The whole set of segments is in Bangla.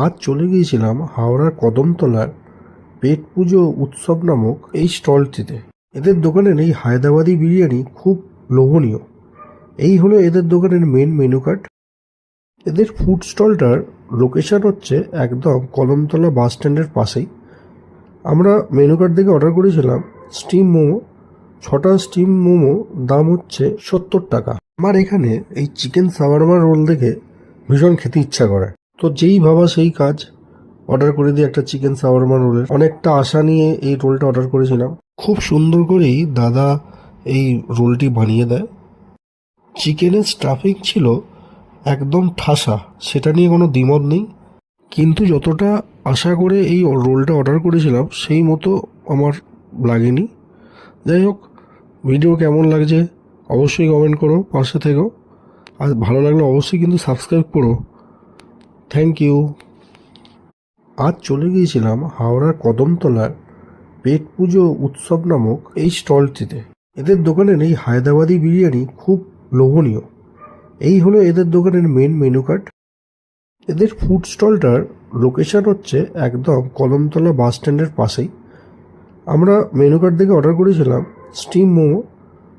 আজ চলে গিয়েছিলাম হাওড়ার কদমতলার পেট পুজো উৎসব নামক এই স্টলটিতে। এদের দোকানের এই হায়দ্রাবাদি বিরিয়ানি খুব লোভনীয়। এই হলো এদের দোকানের মেন মেনু কার্ড। এদের ফুড স্টলটার লোকেশন হচ্ছে একদম কদমতলা বাস স্ট্যান্ডের পাশেই। আমরা মেনু কার্ড দেখে অর্ডার করেছিলাম স্টিম মোমো। 6টা স্টিম মোমো দাম হচ্ছে 70 টাকা। আমার এখানে এই চিকেন শাওয়ারমা রোল দেখে ভীষণ খেতে ইচ্ছা করে, তো যেই ভাবা সেই কাজ, অর্ডার করে দিই একটা চিকেন শাওয়ারমা রোলের। অনেকটা আশা নিয়ে এই রোলটা অর্ডার করেছিলাম। খুব সুন্দর করেই দাদা এই রোলটি বানিয়ে দেয়। চিকেনের স্টাফিং ছিল একদম ঠাসা, সেটা নিয়ে কোনো দ্বিমত নেই। কিন্তু যতটা আশা করে এই রোলটা অর্ডার করেছিলাম সেই মতো আমার লাগেনি। যাই হোক, ভিডিও কেমন লাগছে অবশ্যই কমেন্ট করো, পাশে থেকো। আর ভালো লাগলে অবশ্যই কিন্তু সাবস্ক্রাইব করো। Thank you. আজ চলে গিয়েছিলাম হাওড়ার কদমতলার পেট পুজো উৎসব নামক এই স্টলটিতে। এদের দোকানের এই হায়দ্রাবাদি বিরিয়ানি খুব লোভনীয়। এই হলো এদের দোকানের মেন মেনু কার্ড। এদের ফুড স্টলটার লোকেশন হচ্ছে একদম কদমতলা বাস স্ট্যান্ডের পাশেই। আমরা মেনু কার্ড দেখে অর্ডার করেছিলাম স্টিম মোমো।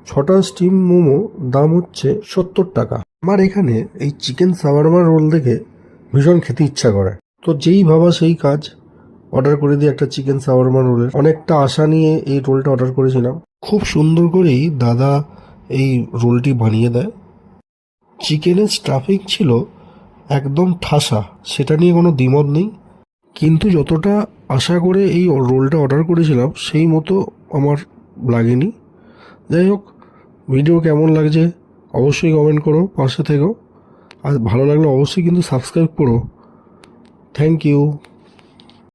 6টা স্টিম মোমো দাম হচ্ছে 70 টাকা। আমার এখানে এই চিকেন শাওয়ারমা রোল দেখে ভীষণ খেতে ইচ্ছা করে, তো যেই ভাবা সেই কাজ, অর্ডার করে দিই একটা চিকেন শাওয়ারমা রোলের। অনেকটা আশা নিয়ে এই রোলটা অর্ডার করেছিলাম। খুব সুন্দর করেই দাদা এই রোলটি বানিয়ে দেয়। চিকেনের স্টাফিং ছিল একদম ঠাসা, সেটা নিয়ে কোনো দ্বিমত নেই। কিন্তু যতটা আশা করে এই রোলটা অর্ডার করেছিলাম সেই মতো আমার লাগেনি। যাই হোক, ভিডিও কেমন লাগছে অবশ্যই কমেন্ট করো, পাশে থেকো। আর ভালো লাগলে অবশ্যই কিন্তু সাবস্ক্রাইব করো। Thank you.